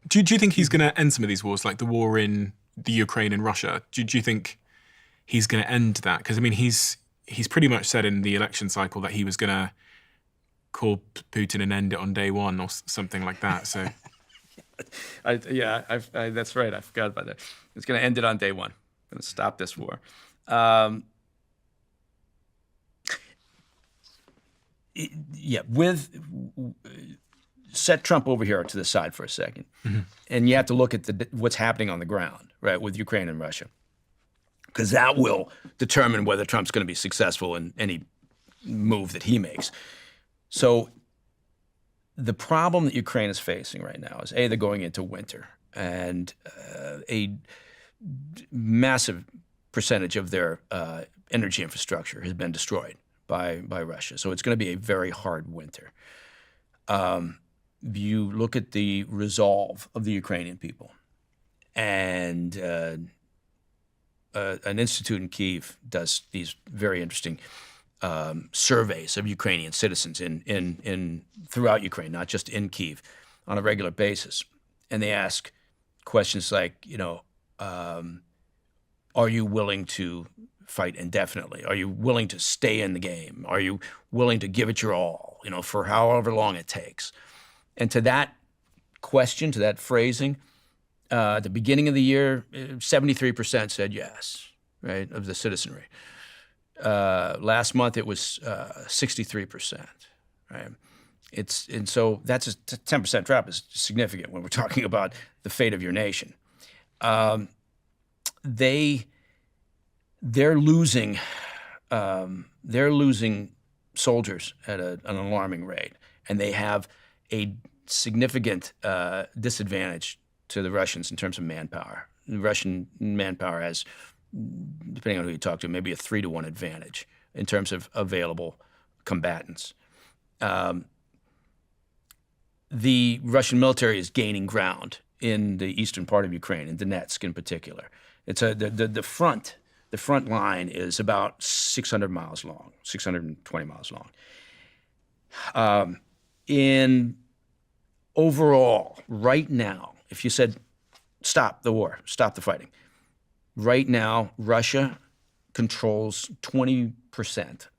Do you think he's going to end some of these wars, like the war in the Ukraine and Russia? Do you think he's going to end that? Because I mean, he's pretty much said in the election cycle that he was going to call Putin and end it on day one or something like that. So, that's right. I forgot about that. It's going to end it on day one. Going to stop this war. Um, set Trump over here to the side for a second, and you have to look at what's happening on the ground, right, with Ukraine and Russia, because that will determine whether Trump's going to be successful in any move that he makes. So the problem that Ukraine is facing right now is, A, they're going into winter, and a massive percentage of their energy infrastructure has been destroyed by Russia. So it's going to be a very hard winter. You look at the resolve of the Ukrainian people, and an institute in Kyiv does these very interesting surveys of Ukrainian citizens in throughout Ukraine, not just in Kyiv, on a regular basis, and they ask questions like, are you willing to fight indefinitely? Are you willing to stay in the game? Are you willing to give it your all, for however long it takes? And to that question, to that phrasing, at the beginning of the year, 73% said yes, right, of the citizenry. Last month, it was 63%, right? And so that's a 10% drop is significant when we're talking about the fate of your nation. They're losing soldiers at an alarming rate, and they have a significant disadvantage to the Russians in terms of manpower. The Russian manpower has, depending on who you talk to, maybe a 3-to-1 advantage in terms of available combatants. The Russian military is gaining ground in the eastern part of Ukraine, in Donetsk in particular. It's the front line is about 600 miles long, 620 miles long. In overall, right now, if you said, stop the war, stop the fighting, right now, Russia controls 20%